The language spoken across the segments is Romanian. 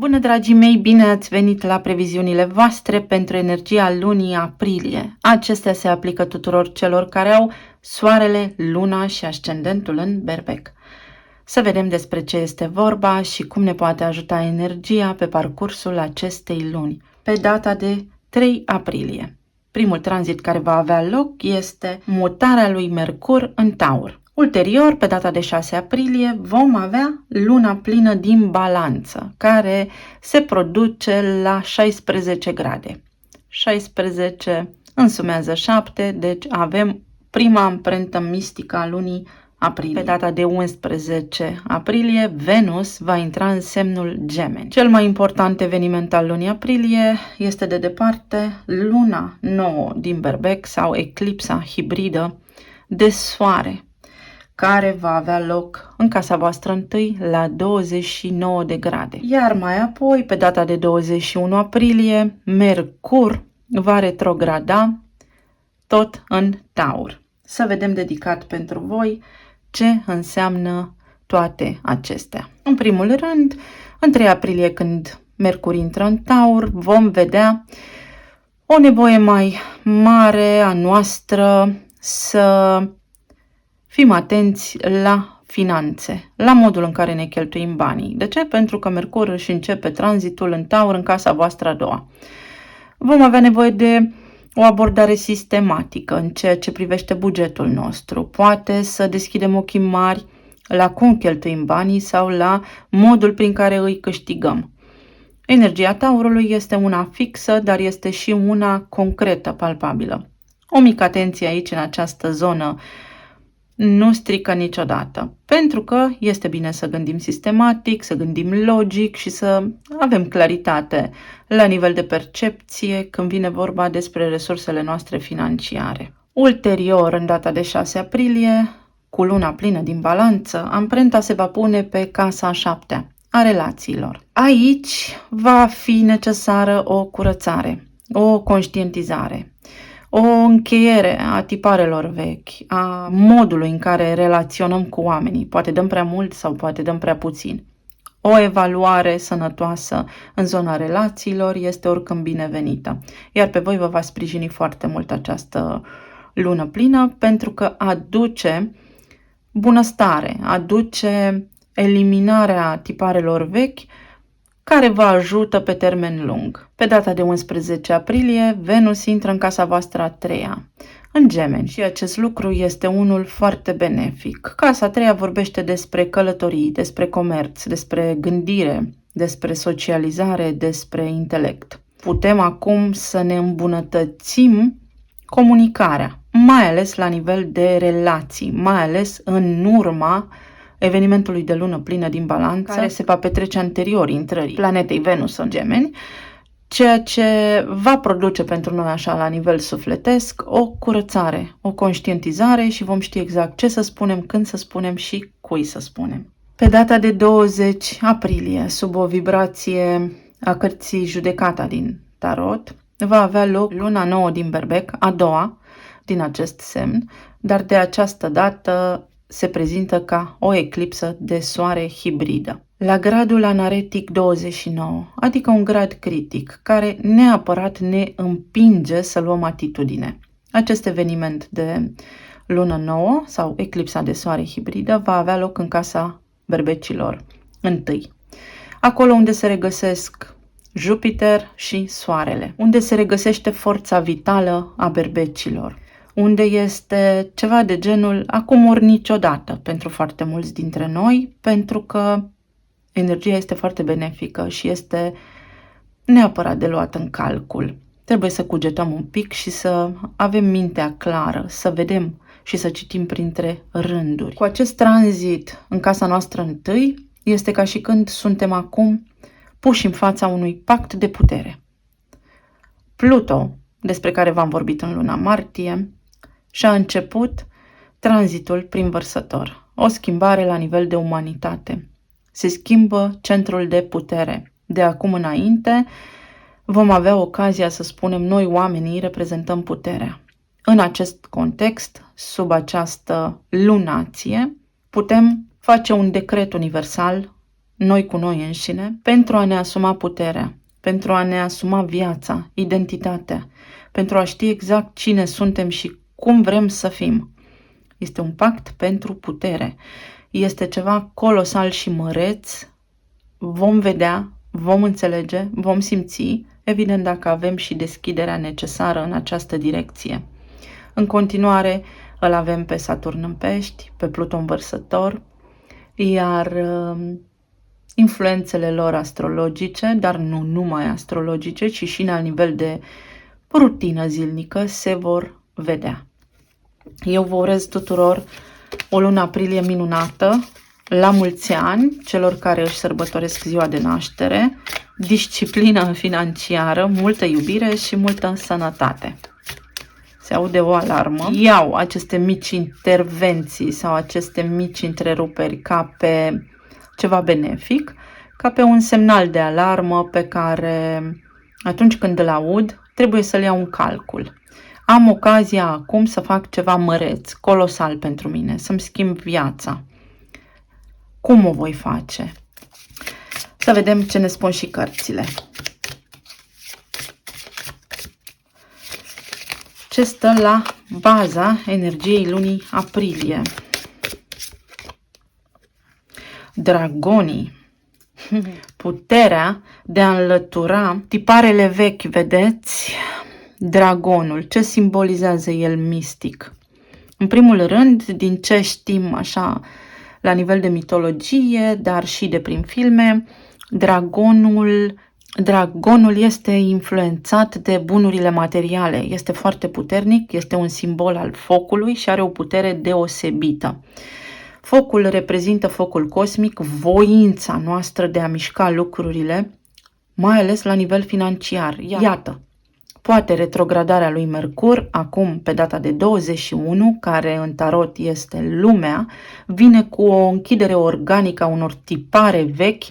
Bună, dragii mei, bine ați venit la previziunile voastre pentru energia lunii aprilie. Acestea se aplică tuturor celor care au soarele, luna și ascendentul în Berbec. Să vedem despre ce este vorba și cum ne poate ajuta energia pe parcursul acestei luni, pe data de 3 aprilie. Primul tranzit care va avea loc este mutarea lui Mercur în Taur. Ulterior, pe data de 6 aprilie, vom avea luna plină din Balanță, care se produce la 16 grade. 16 însumează 7, deci avem prima amprentă mistică a lunii aprilie. Pe data de 11 aprilie, Venus va intra în semnul Gemeni. Cel mai important eveniment al lunii aprilie este de departe luna nouă din Berbec sau eclipsa hibridă de soare, care va avea loc în casa voastră întâi la 29 de grade. Iar mai apoi, pe data de 21 aprilie, Mercur va retrograda tot în Taur. Să vedem dedicat pentru voi ce înseamnă toate acestea. În primul rând, în 3 aprilie, când Mercur intră în Taur, vom vedea o nevoie mai mare a noastră să fim atenți la finanțe, la modul în care ne cheltuim banii. De ce? Pentru că Mercur își începe tranzitul în Taur, în casa voastră a doua. Vom avea nevoie de o abordare sistematică în ceea ce privește bugetul nostru. Poate să deschidem ochii mari la cum cheltuim banii sau la modul prin care îi câștigăm. Energia Taurului este una fixă, dar este și una concretă, palpabilă. O mică atenție aici, în această zonă, nu strică niciodată, pentru că este bine să gândim sistematic, să gândim logic și să avem claritate la nivel de percepție când vine vorba despre resursele noastre financiare. Ulterior, în data de 6 aprilie, cu luna plină din Balanță, amprenta se va pune pe casa a 7-a, a relațiilor. Aici va fi necesară o curățare, o conștientizare, o încheiere a tiparelor vechi, a modului în care relaționăm cu oamenii. Poate dăm prea mult sau poate dăm prea puțin. O evaluare sănătoasă în zona relațiilor este oricând binevenită. Iar pe voi vă va sprijini foarte mult această lună plină pentru că aduce bunăstare, aduce eliminarea tiparelor vechi, care vă ajută pe termen lung. Pe data de 11 aprilie, Venus intră în casa voastră a treia, în Gemeni, și acest lucru este unul foarte benefic. Casa a treia vorbește despre călătorii, despre comerț, despre gândire, despre socializare, despre intelect. Putem acum să ne îmbunătățim comunicarea, mai ales la nivel de relații, mai ales în urma evenimentului de lună plină din Balanță, care se va petrece anterior intrării planetei Venus în Gemeni, ceea ce va produce pentru noi așa la nivel sufletesc o curățare, o conștientizare și vom ști exact ce să spunem, când să spunem și cui să spunem. Pe data de 20 aprilie, sub o vibrație a cărții Judecata din Tarot, va avea loc luna nouă din Berbec, a doua din acest semn, dar de această dată se prezintă ca o eclipsă de soare hibridă, la gradul anaretic 29, adică un grad critic, care neapărat ne împinge să luăm atitudine. Acest eveniment de lună nouă sau eclipsa de soare hibridă va avea loc în casa berbecilor întâi, acolo unde se regăsesc Jupiter și Soarele, unde se regăsește forța vitală a berbecilor, unde este ceva de genul acum ori niciodată pentru foarte mulți dintre noi, pentru că energia este foarte benefică și este neapărat de luat în calcul. Trebuie să cugetăm un pic și să avem mintea clară, să vedem și să citim printre rânduri. Cu acest tranzit în casa noastră întâi, este ca și când suntem acum puși în fața unui pact de putere. Pluto, despre care v-am vorbit în luna martie, și-a început tranzitul prin Vărsător, o schimbare la nivel de umanitate. Se schimbă centrul de putere. De acum înainte vom avea ocazia să spunem noi oamenii reprezentăm puterea. În acest context, sub această lunație, putem face un decret universal noi cu noi înșine, pentru a ne asuma puterea, pentru a ne asuma viața, identitatea, pentru a ști exact cine suntem și cum vrem să fim. Este un pact pentru putere. Este ceva colosal și măreț. Vom vedea, vom înțelege, vom simți, evident dacă avem și deschiderea necesară în această direcție. În continuare îl avem pe Saturn în Pești, pe Pluton Vărsător, iar influențele lor astrologice, dar nu numai astrologice, ci și la nivel de rutină zilnică, se vor vedea. Eu vă urez tuturor o lună aprilie minunată, la mulți ani celor care își sărbătoresc ziua de naștere, disciplină financiară, multă iubire și multă sănătate. Se aude o alarmă. Iau aceste mici intervenții sau aceste mici întreruperi ca pe ceva benefic, ca pe un semnal de alarmă pe care atunci când îl aud trebuie să-l iau în calcul. Am ocazia acum să fac ceva măreț, colosal pentru mine, să-mi schimb viața. Cum o voi face? Să vedem ce ne spun și cărțile. Ce stă la baza energiei lunii aprilie? Dragonii. Puterea de a înlătura tiparele vechi, vedeți? Dragonul, ce simbolizează el mistic? În primul rând, din ce știm așa la nivel de mitologie, dar și de prin filme, dragonul este influențat de bunurile materiale, este foarte puternic, este un simbol al focului și are o putere deosebită. Focul reprezintă focul cosmic, voința noastră de a mișca lucrurile, mai ales la nivel financiar. Iată, poate retrogradarea lui Mercur, acum pe data de 21, care în tarot este lumea, vine cu o închidere organică a unor tipare vechi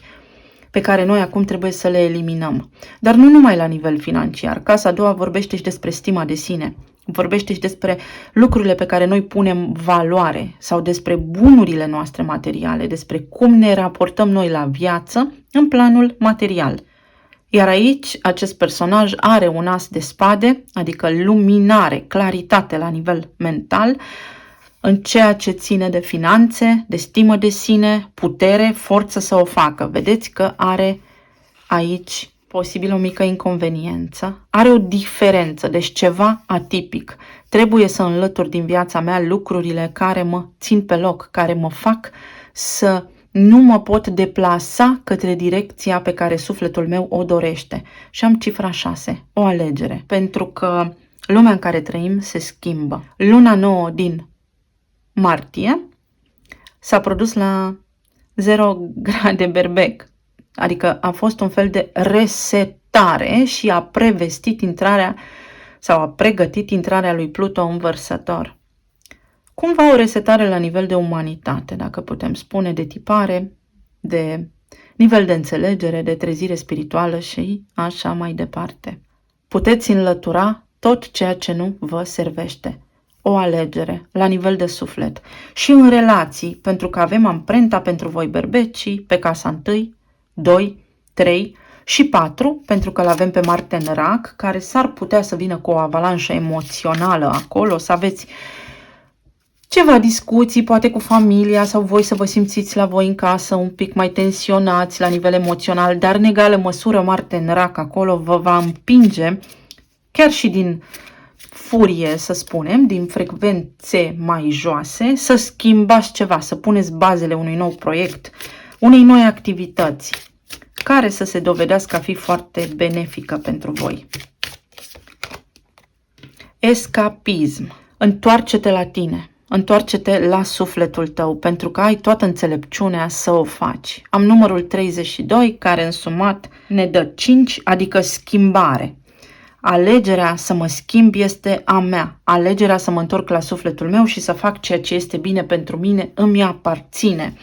pe care noi acum trebuie să le eliminăm. Dar nu numai la nivel financiar. Casa a doua vorbește și despre stima de sine. Vorbește și despre lucrurile pe care noi punem valoare sau despre bunurile noastre materiale, despre cum ne raportăm noi la viață în planul material. Iar aici, acest personaj are un as de spade, adică luminare, claritate la nivel mental, în ceea ce ține de finanțe, de stimă de sine, putere, forță să o facă. Vedeți că are aici posibil o mică inconveniență, are o diferență, deci ceva atipic. Trebuie să înlătur din viața mea lucrurile care mă țin pe loc, care mă fac să nu mă pot deplasa către direcția pe care sufletul meu o dorește. Și am cifra 6, o alegere, pentru că lumea în care trăim se schimbă. Luna nouă din martie s-a produs la 0 grade berbec, adică a fost un fel de resetare și a prevestit intrarea sau a pregătit intrarea lui Pluto în Vărsător. Cumva o resetare la nivel de umanitate, dacă putem spune, de tipare, de nivel de înțelegere, de trezire spirituală și așa mai departe. Puteți înlătura tot ceea ce nu vă servește. O alegere la nivel de suflet și în relații, pentru că avem amprenta pentru voi berbecii pe casa 1, 2, 3 și 4, pentru că l-avem pe Marte în Rac, care s-ar putea să vină cu o avalanșă emoțională acolo, să aveți ceva discuții, poate cu familia sau voi să vă simțiți la voi în casă un pic mai tensionați la nivel emoțional, dar în egală măsură Marte în Rac acolo vă va împinge chiar și din furie, să spunem, din frecvențe mai joase, să schimbați ceva, să puneți bazele unui nou proiect, unei noi activități, care să se dovedească a fi foarte benefică pentru voi. Escapism. Întoarce-te la tine. Întoarce-te la sufletul tău, pentru că ai toată înțelepciunea să o faci. Am numărul 32, care în sumat ne dă 5, adică schimbare. Alegerea să mă schimb este a mea. Alegerea să mă întorc la sufletul meu și să fac ceea ce este bine pentru mine îmi aparține.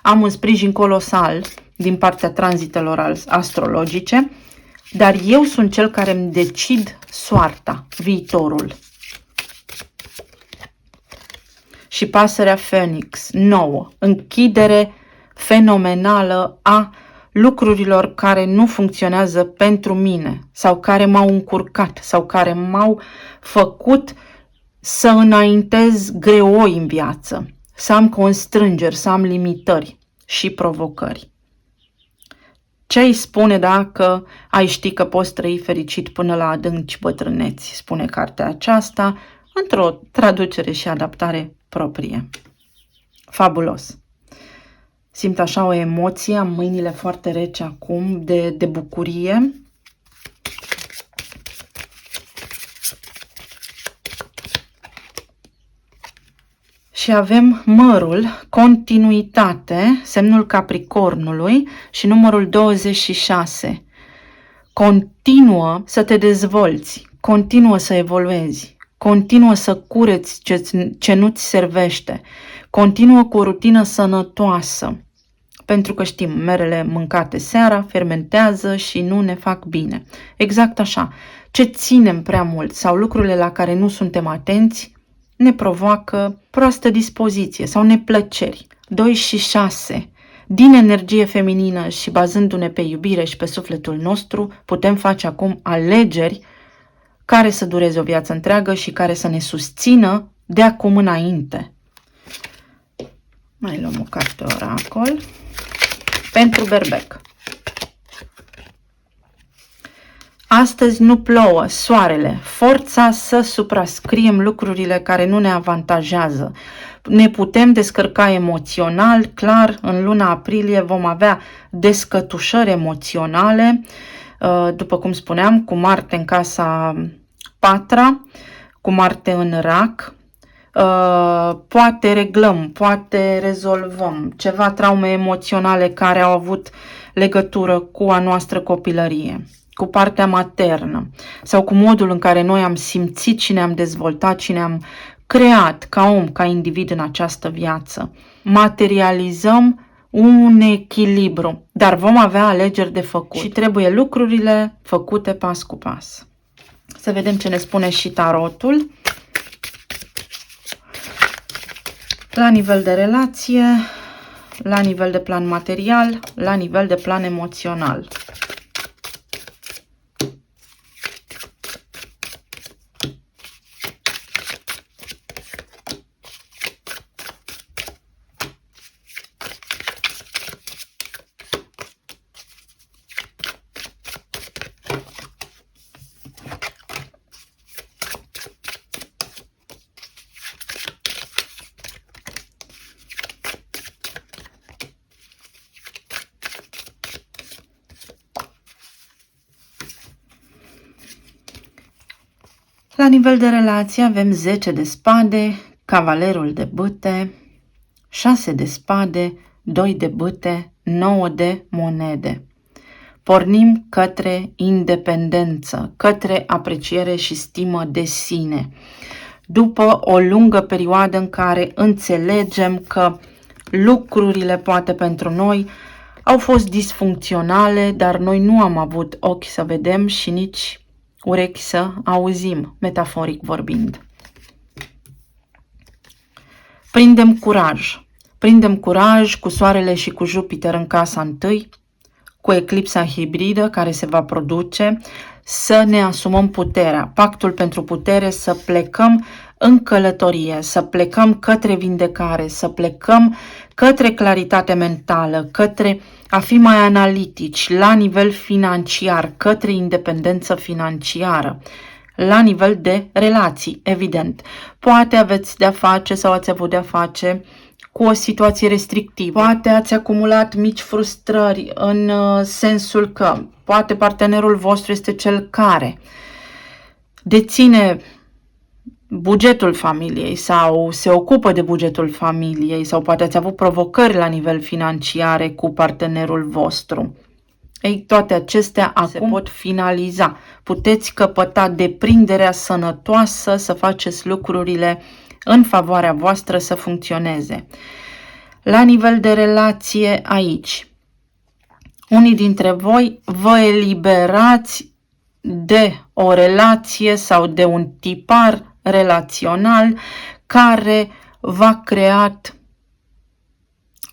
Am un sprijin colosal din partea tranzitelor astrologice, dar eu sunt cel care îmi decid soarta, viitorul. Și pasărea Phoenix, 9, închidere fenomenală a lucrurilor care nu funcționează pentru mine sau care m-au încurcat sau care m-au făcut să înaintez greoi în viață, să am constrângeri, să am limitări și provocări. Ce îi spune dacă ai ști că poți trăi fericit până la adânci bătrâneți, spune cartea aceasta, într-o traducere și adaptare proprie. Fabulos! Simt așa o emoție, am mâinile foarte reci acum de bucurie. Și avem mărul, continuitate, semnul Capricornului și numărul 26. Continuă să te dezvolți, continuă să evoluezi, continuă să cureți ce nu-ți servește, continuă cu o rutină sănătoasă, pentru că știm, merele mâncate seara fermentează și nu ne fac bine. Exact așa, ce ținem prea mult sau lucrurile la care nu suntem atenți ne provoacă proastă dispoziție sau neplăceri. 2 și 6. Din energie feminină și bazându-ne pe iubire și pe sufletul nostru, putem face acum alegeri care să dureze o viață întreagă și care să ne susțină de acum înainte. Mai luăm o carte oracol pentru berbec. Astăzi nu plouă, soarele, forța să suprascriem lucrurile care nu ne avantajează. Ne putem descărca emoțional, clar, în luna aprilie vom avea descătușări emoționale, după cum spuneam, cu Marte în casa 4, cu Marte în rac. Poate reglăm, poate rezolvăm ceva traume emoționale care au avut legătură cu a noastră copilărie, cu partea maternă sau cu modul în care noi am simțit și ne-am dezvoltat și ne-am creat ca om, ca individ în această viață. Materializăm un echilibru, dar vom avea alegeri de făcut și trebuie lucrurile făcute pas cu pas. Să vedem ce ne spune și tarotul. La nivel de relație, la nivel de plan material, la nivel de plan emoțional. La nivel de relație avem 10 de spade, cavalerul de bâte, 6 de spade, 2 de bâte, 9 de monede. Pornim către independență, către apreciere și stimă de sine. După o lungă perioadă în care înțelegem că lucrurile poate pentru noi au fost disfuncționale, dar noi nu am avut ochi să vedem și nici urechi să auzim, metaforic vorbind. Prindem curaj cu Soarele și cu Jupiter în casa 1, cu eclipsa hibridă care se va produce, să ne asumăm puterea, pactul pentru putere, să plecăm în călătorie, să plecăm către vindecare, să plecăm către claritate mentală, către a fi mai analitici la nivel financiar, către independență financiară, la nivel de relații, evident. Poate aveți de-a face sau ați avut de-a face cu o situație restrictivă, poate ați acumulat mici frustrări în sensul că poate partenerul vostru este cel care deține bugetul familiei sau se ocupă de bugetul familiei sau poate ați avut provocări la nivel financiare cu partenerul vostru. Ei, toate acestea acum se pot finaliza. Puteți căpăta deprinderea sănătoasă, să faceți lucrurile în favoarea voastră să funcționeze. La nivel de relație aici, unii dintre voi vă eliberați de o relație sau de un tipar relațional care v-a creat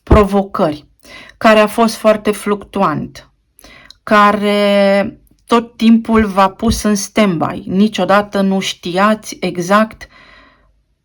provocări. care a fost foarte fluctuant, care tot timpul v-a pus în stand-by. Niciodată nu știați exact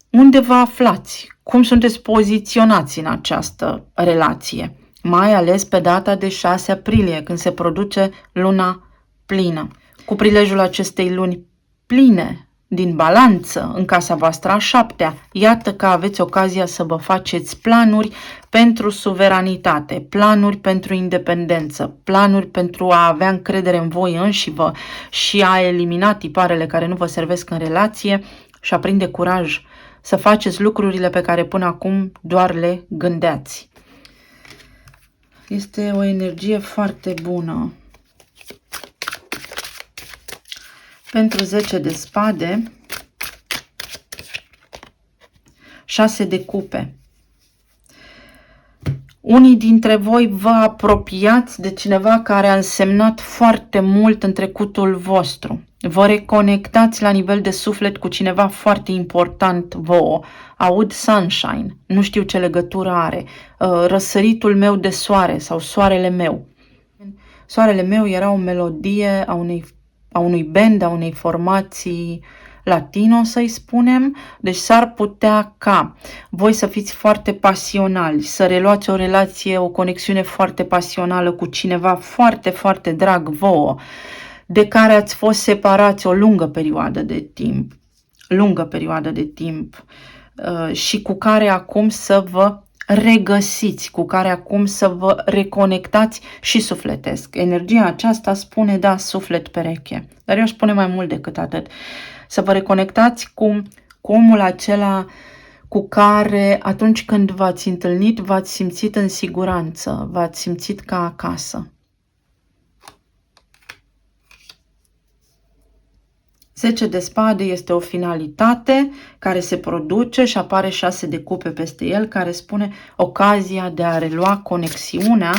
unde vă aflați, cum sunteți poziționați în această relație, mai ales pe data de 6 aprilie, când se produce luna plină. Cu prilejul acestei luni pline din balanță în casa voastră a 7-a, iată că aveți ocazia să vă faceți planuri pentru suveranitate, planuri pentru independență, planuri pentru a avea încredere în voi înșivă și a elimina tiparele care nu vă servesc în relație și a prinde curaj să faceți lucrurile pe care până acum doar le gândeați. Este o energie foarte bună. Pentru 10 de spade, 6 de cupe. Unii dintre voi vă apropiați de cineva care a însemnat foarte mult în trecutul vostru. Vă reconectați la nivel de suflet cu cineva foarte important vouă. Aud sunshine, nu știu ce legătură are, răsăritul meu de soare sau soarele meu. Soarele meu era o melodie a unui band, a unei formații latino, să-i spunem, deci s-ar putea ca voi să fiți foarte pasionali, să reluați o relație, o conexiune foarte pasională cu cineva foarte, foarte drag vouă, de care ați fost separați o lungă perioadă de timp, și cu care acum să vă regăsiți, cu care acum să vă reconectați și sufletesc. Energia aceasta spune, da, suflet pereche, dar eu aș spune mai mult decât atât. Să vă reconectați cu omul acela cu care atunci când v-ați întâlnit, v-ați simțit în siguranță, v-ați simțit ca acasă. 10 de spade este o finalitate care se produce și apare 6 de cupe peste el, care spune ocazia de a relua conexiunea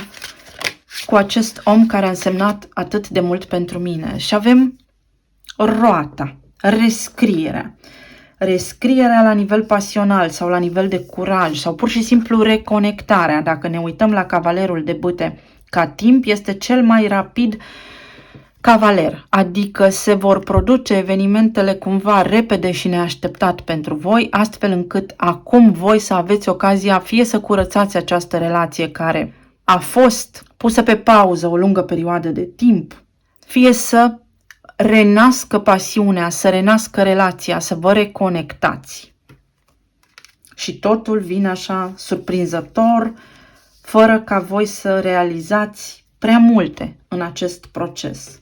cu acest om care a însemnat atât de mult pentru mine. Și avem roata, rescrierea. Rescrierea la nivel pasional sau la nivel de curaj sau pur și simplu reconectarea. Dacă ne uităm la cavalerul de bâte ca timp, este cel mai rapid cavaler, adică se vor produce evenimentele cumva repede și neașteptat pentru voi, astfel încât acum voi să aveți ocazia fie să curățați această relație care a fost pusă pe pauză o lungă perioadă de timp, fie să renască pasiunea, să renască relația, să vă reconectați. Și totul vine așa surprinzător, fără ca voi să realizați prea multe în acest proces.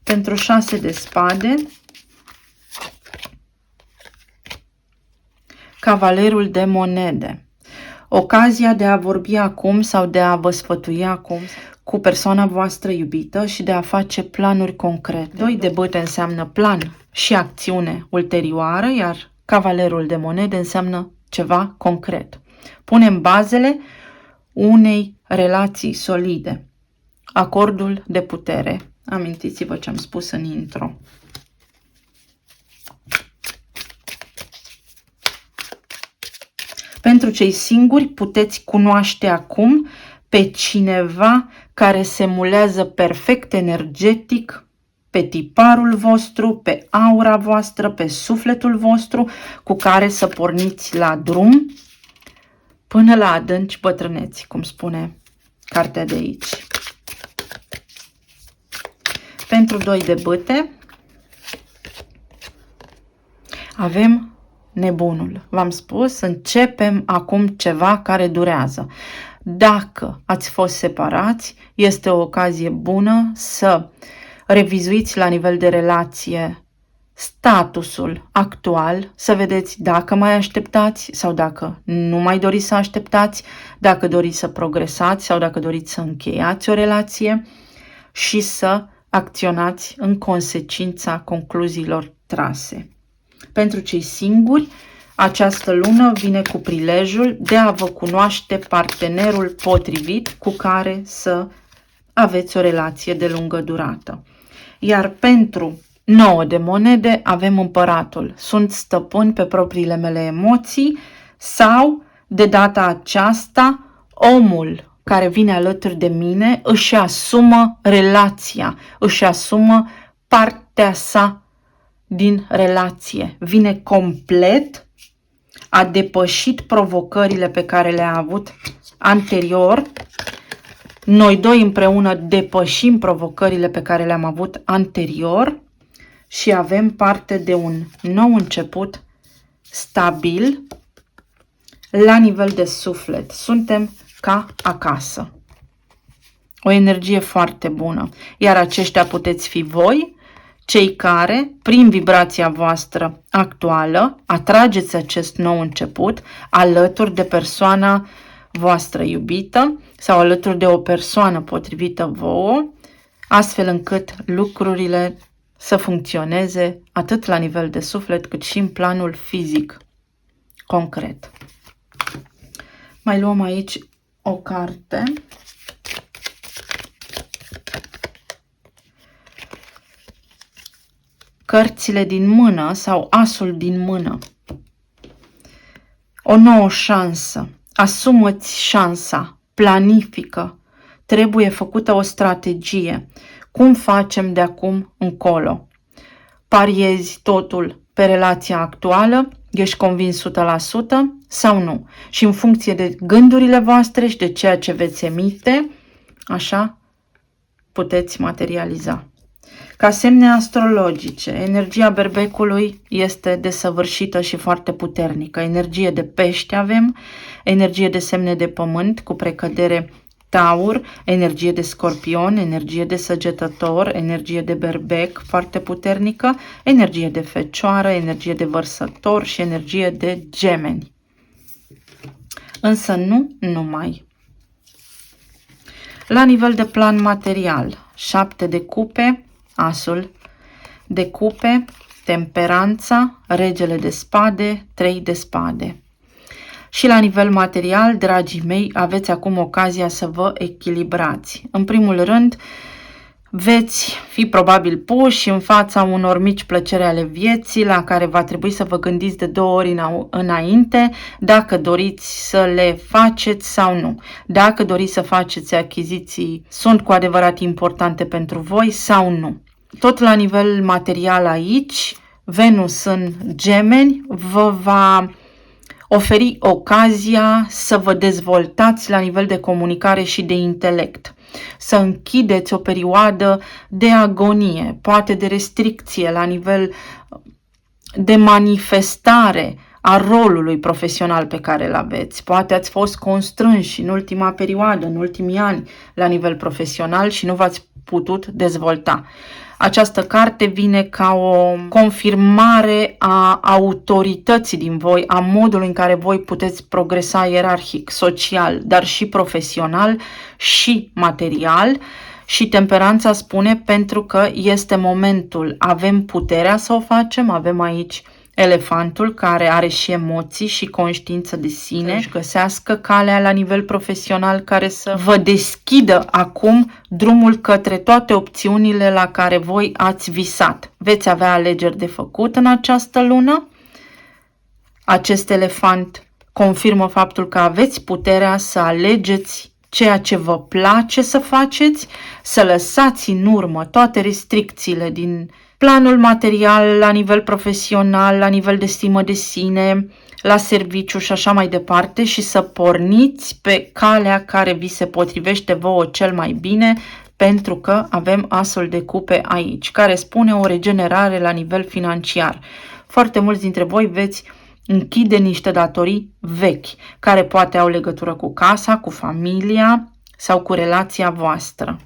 Pentru 6 de spade, cavalerul de monede. Ocazia de a vorbi acum sau de a vă sfătui acum cu persoana voastră iubită și de a face planuri concrete. 2 de bâte înseamnă plan și acțiune ulterioară, iar cavalerul de monede înseamnă ceva concret. Punem bazele unei relații solide. Acordul de putere. Amintiți-vă ce am spus în intro. Pentru cei singuri puteți cunoaște acum pe cineva care se mulează perfect energetic pe tiparul vostru, pe aura voastră, pe sufletul vostru, cu care să porniți la drum până la adânci bătrâneți, cum spune cartea de aici. Pentru 2 de bâte avem nebunul. V-am spus, începem acum ceva care durează. Dacă ați fost separați, este o ocazie bună să revizuiți la nivel de relație statusul actual, să vedeți dacă mai așteptați sau dacă nu mai doriți să așteptați, dacă doriți să progresați sau dacă doriți să încheiați o relație și să acționați în consecința concluziilor trase. Pentru cei singuri, această lună vine cu prilejul de a vă cunoaște partenerul potrivit cu care să aveți o relație de lungă durată. Iar pentru 9 de monede avem împăratul. Sunt stăpân pe propriile mele emoții sau, de data aceasta, omul care vine alături de mine își asumă relația, își asumă partea sa din relație. Vine complet, a depășit provocările pe care le-a avut anterior. Noi doi împreună depășim provocările pe care le-am avut anterior și avem parte de un nou început stabil la nivel de suflet. Suntem ca acasă. O energie foarte bună. Iar aceștia puteți fi voi, cei care, prin vibrația voastră actuală, atrageți acest nou început alături de persoana voastră iubită sau alături de o persoană potrivită vouă, astfel încât lucrurile să funcționeze atât la nivel de suflet cât și în planul fizic concret. Mai luăm aici o carte. Cărțile din mână sau asul din mână. O nouă șansă. Asumă-ți șansa. Planifică. Trebuie făcută o strategie. Cum facem de acum încolo? Pariezi totul pe relația actuală? Ești convins 100% sau nu? Și în funcție de gândurile voastre și de ceea ce veți emite, așa puteți materializa. Ca semne astrologice, energia berbecului este desăvârșită și foarte puternică. Energie de pește avem, energie de semne de pământ cu precădere Taur, energie de Scorpion, energie de Săgetător, energie de Berbec foarte puternică, energie de Fecioară, energie de Vărsător și energie de Gemeni. Însă nu numai. La nivel de plan material, 7 de cupe, asul de cupe, temperanța, regele de spade, 3 de spade. Și la nivel material, dragii mei, aveți acum ocazia să vă echilibrați. În primul rând, veți fi probabil puși în fața unor mici plăceri ale vieții la care va trebui să vă gândiți de 2 ori înainte dacă doriți să le faceți sau nu. Dacă doriți să faceți achiziții, sunt cu adevărat importante pentru voi sau nu. Tot la nivel material aici, Venus în Gemeni vă va oferi ocazia să vă dezvoltați la nivel de comunicare și de intelect. Să închideți o perioadă de agonie, poate de restricție la nivel de manifestare a rolului profesional pe care îl aveți. Poate ați fost constrânși în ultima perioadă, în ultimii ani, la nivel profesional și nu v-ați putut dezvolta. Această carte vine ca o confirmare a autorității din voi, a modului în care voi puteți progresa ierarhic, social, dar și profesional și material. Și temperanța spune pentru că este momentul, avem puterea să o facem, avem aici elefantul care are și emoții și conștiință de sine, să-și găsească calea la nivel profesional care să vă deschidă acum drumul către toate opțiunile la care voi ați visat. Veți avea alegeri de făcut în această lună. Acest elefant confirmă faptul că aveți puterea să alegeți ceea ce vă place să faceți, să lăsați în urmă toate restricțiile din planul material, la nivel profesional, la nivel de stimă de sine, la serviciu și așa mai departe și să porniți pe calea care vi se potrivește vouă cel mai bine, pentru că avem asul de cupe aici, care spune o regenerare la nivel financiar. Foarte mulți dintre voi veți închide niște datorii vechi, care poate au legătură cu casa, cu familia sau cu relația voastră.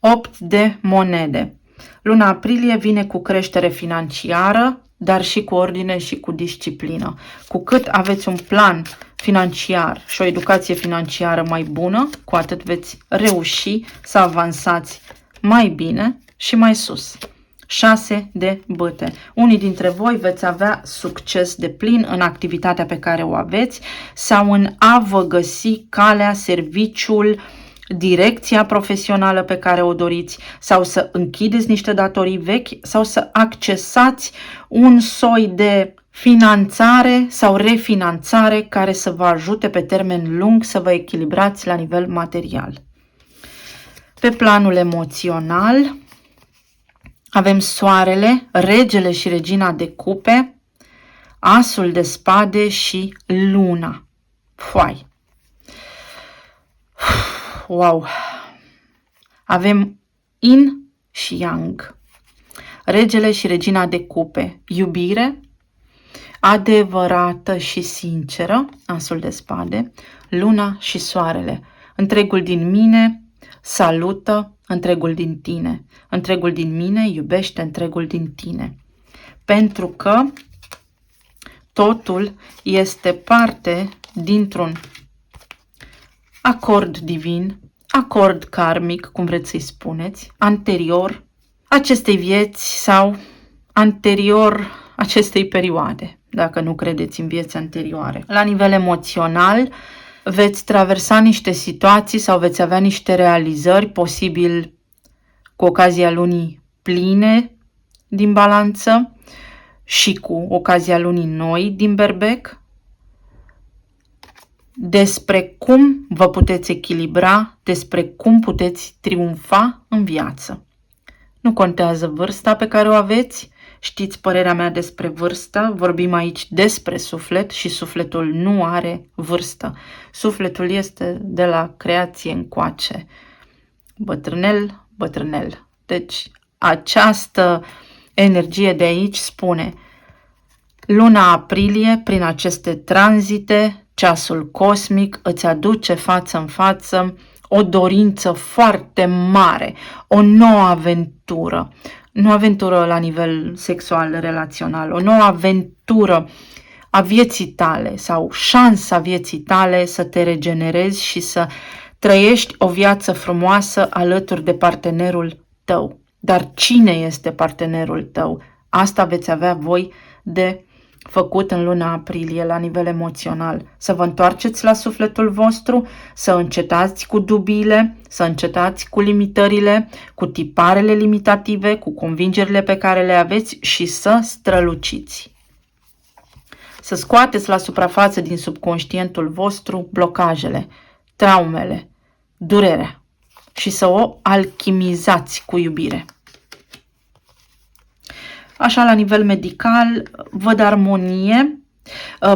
Opt de monede. Luna aprilie vine cu creștere financiară, dar și cu ordine și cu disciplină. Cu cât aveți un plan financiar și o educație financiară mai bună, cu atât veți reuși să avansați mai bine și mai sus. 6 de bâte. Unii dintre voi veți avea succes deplin în activitatea pe care o aveți sau în a vă găsi calea, serviciul, direcția profesională pe care o doriți sau să închideți niște datorii vechi sau să accesați un soi de finanțare sau refinanțare care să vă ajute pe termen lung să vă echilibrați la nivel material. Pe planul emoțional avem soarele, regele și regina de cupe, asul de spade și luna. Foai! Wow! Avem yin și yang. Regele și regina de cupe. Iubire adevărată și sinceră, asul de spade, luna și soarele. Întregul din mine salută întregul din tine. Întregul din mine iubește întregul din tine. Pentru că totul este parte dintr-un acord divin, acord karmic, cum vreți să-i spuneți, anterior acestei vieți sau anterior acestei perioade, dacă nu credeți în vieți anterioare. La nivel emoțional, veți traversa niște situații sau veți avea niște realizări, posibil cu ocazia lunii pline din balanță și cu ocazia lunii noi din Berbec, despre cum vă puteți echilibra, despre cum puteți triumfa în viață. Nu contează vârsta pe care o aveți, știți părerea mea despre vârstă, vorbim aici despre suflet și sufletul nu are vârstă. Sufletul este de la creație încoace, bătrânel, bătrânel. Deci această energie de aici spune: luna aprilie, prin aceste tranzite, ceasul cosmic îți aduce față în față o dorință foarte mare, o nouă aventură. Nu aventură la nivel sexual, relațional, o nouă aventură a vieții tale sau șansa vieții tale să te regenerezi și să trăiești o viață frumoasă alături de partenerul tău. Dar cine este partenerul tău? Asta veți avea voi de făcut în luna aprilie la nivel emoțional. Să vă întoarceți la sufletul vostru, să încetați cu dubiile, să încetați cu limitările, cu tiparele limitative, cu convingerile pe care le aveți și să străluciți. Să scoateți la suprafață din subconștientul vostru blocajele, traumele, durerea și să o alchimizați cu iubire. Așa, la nivel medical, văd armonie,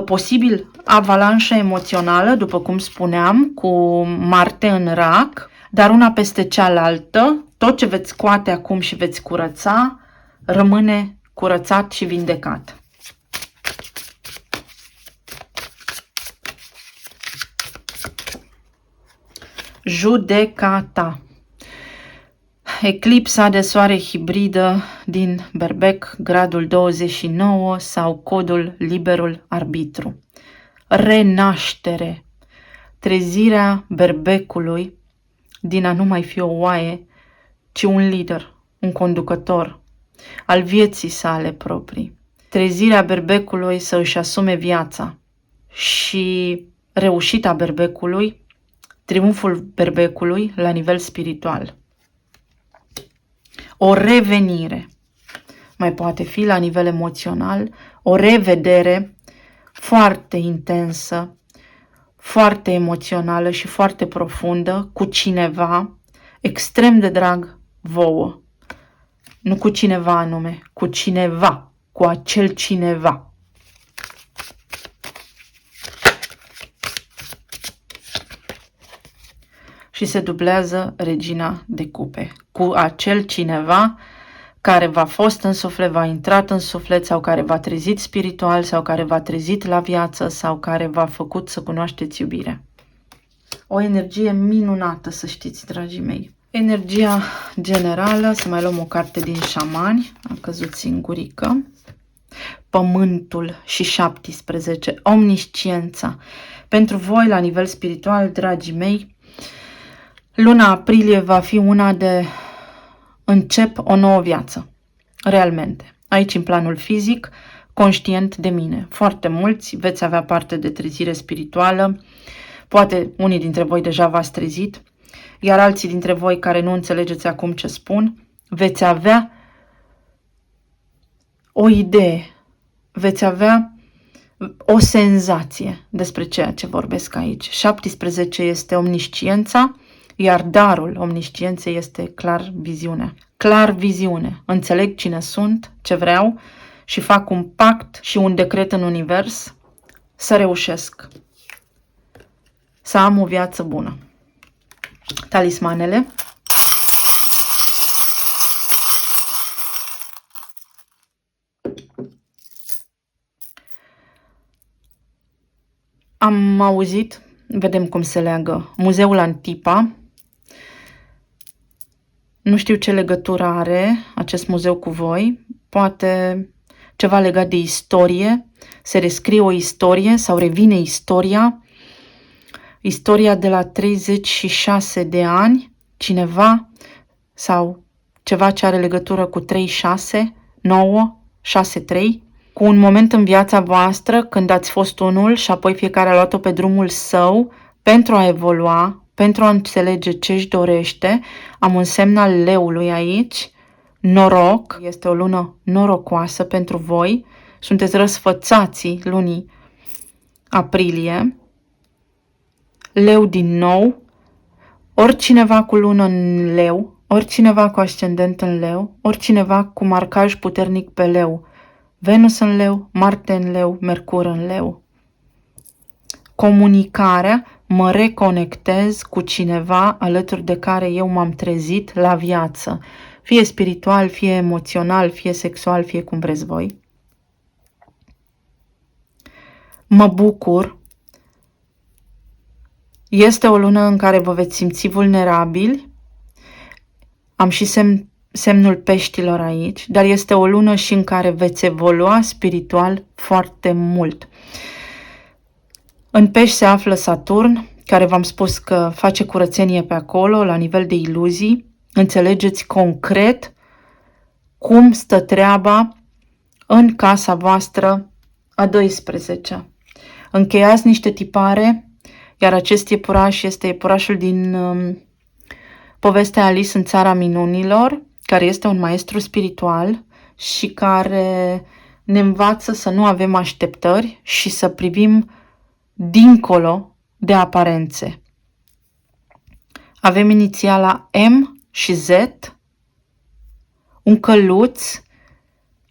posibil avalanșă emoțională, după cum spuneam, cu Marte în Rac, dar una peste cealaltă, tot ce veți scoate acum și veți curăța, rămâne curățat și vindecat. Judecata. Eclipsa de soare hibridă din Berbec, gradul 29 sau codul liberul arbitru. Renaștere. Trezirea Berbecului din a nu mai fi o oaie, ci un lider, un conducător al vieții sale proprii. Trezirea Berbecului să își asume viața și reușita Berbecului, triumful Berbecului la nivel spiritual. O revenire, mai poate fi la nivel emoțional, o revedere foarte intensă, foarte emoțională și foarte profundă cu cineva extrem de drag vouă. Nu cu cineva anume, cu cineva, cu acel cineva. Și se dublează regina de cupe, cu acel cineva care v-a fost în suflet, v-a intrat în suflet sau care v-a trezit spiritual sau care v-a trezit la viață sau care v-a făcut să cunoașteți iubirea. O energie minunată, să știți, dragii mei. Energia generală, să mai luăm o carte din șamani, a căzut singurică. Pământul și 17, omnisciența. Pentru voi, la nivel spiritual, dragii mei, luna aprilie va fi una de încep o nouă viață, realmente. Aici, în planul fizic, conștient de mine. Foarte mulți veți avea parte de trezire spirituală, poate unii dintre voi deja v-ați trezit, Iar alții dintre voi care nu înțelegeți acum ce spun, veți avea o idee, veți avea o senzație despre ceea ce vorbesc aici. 17 este omnisciența, iar darul omniscienței este clar viziunea. Clar viziune. Înțeleg cine sunt, ce vreau și fac un pact și un decret în univers să reușesc. Să am o viață bună. Talismanele. Am auzit, vedem cum se leagă, Muzeul Antipa. Nu știu ce legătură are acest muzeu cu voi, poate ceva legat de istorie, se rescrie o istorie sau revine istoria de la 36 de ani, cineva sau ceva ce are legătură cu 36, 9, 6, 3, cu un moment în viața voastră când ați fost unul și apoi fiecare a luat-o pe drumul său pentru a evolua, pentru a înțelege ce își dorește. Am un semn al leului aici, noroc, este o lună norocoasă pentru voi, sunteți răsfățații lunii aprilie, leu din nou, oricineva cu lună în leu, oricineva cu ascendent în leu, oricineva cu marcaj puternic pe leu, Venus în leu, Marte în leu, Mercur în leu. Comunicarea, mă reconectez cu cineva alături de care eu m-am trezit la viață, fie spiritual, fie emoțional, fie sexual, fie cum vreți voi. Mă bucur. Este o lună în care vă veți simți vulnerabili. Am și semnul peștilor aici, dar este o lună și în care veți evolua spiritual foarte mult. În pești se află Saturn, care v-am spus că face curățenie pe acolo, la nivel de iluzii. Înțelegeți concret cum stă treaba în casa voastră a 12-a. Încheiați niște tipare, iar acest iepuraș este iepurașul din povestea Alice în Țara Minunilor, care este un maestru spiritual și care ne învață să nu avem așteptări și să privim dincolo de aparențe. Avem inițiala M și Z, un căluț,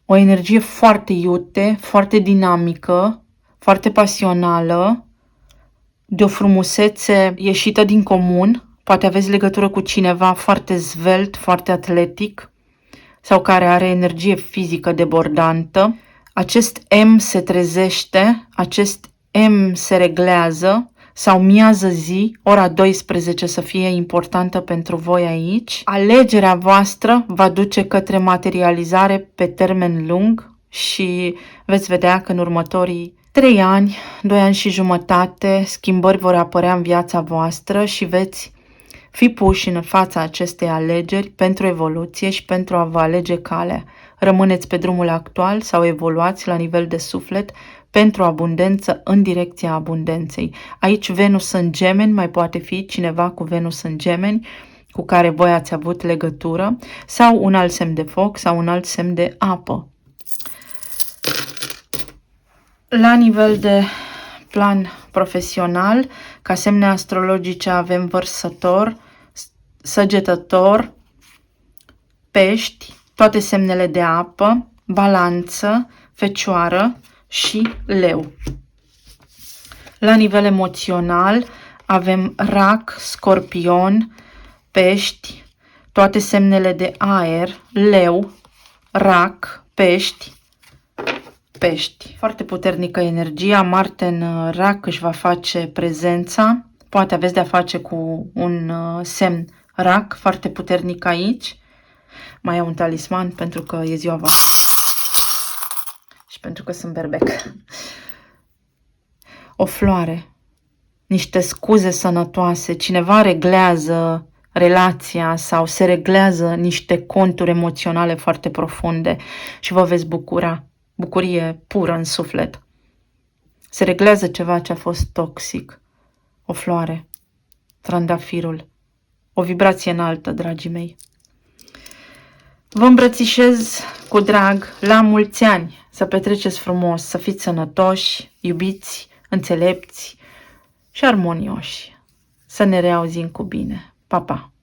o energie foarte iute, foarte dinamică, foarte pasională, de o frumusețe ieșită din comun. Poate aveți legătură cu cineva foarte zvelt, foarte atletic sau care are energie fizică debordantă. Acest M se trezește, acest M se reglează sau miază zi, ora 12 să fie importantă pentru voi aici. Alegerea voastră va duce către materializare pe termen lung și veți vedea că în următorii 3 ani, 2 ani și jumătate, schimbări vor apărea în viața voastră și veți fi puși în fața acestei alegeri pentru evoluție și pentru a vă alege calea. Rămâneți pe drumul actual sau evoluați la nivel de suflet pentru abundență în direcția abundenței. Aici Venus în Gemeni, mai poate fi cineva cu Venus în Gemeni cu care voi ați avut legătură sau un alt semn de foc sau un alt semn de apă. La nivel de plan profesional, ca semne astrologice avem Vărsător, Săgetător, Pești, toate semnele de apă, Balanță, Fecioară și Leu. La nivel emoțional avem Rac, Scorpion, Pești, toate semnele de aer, Leu, Rac, Pești. Foarte puternică energia, Marte în Rac își va face prezența, poate aveți de-a face cu un semn Rac foarte puternic aici. Mai am un talisman pentru că e ziua voastră și pentru că sunt berbec. O floare, niște scuze sănătoase, cineva reglează relația sau se reglează niște conturi emoționale foarte profunde și vă veți bucura. Bucurie pură în suflet. Se reglează ceva ce a fost toxic. O floare, trandafirul, o vibrație înaltă, dragii mei. Vă îmbrățișez cu drag la mulți ani, să petreceți frumos, să fiți sănătoși, iubiți, înțelepți și armonioși. Să ne reauzim cu bine. Pa, pa!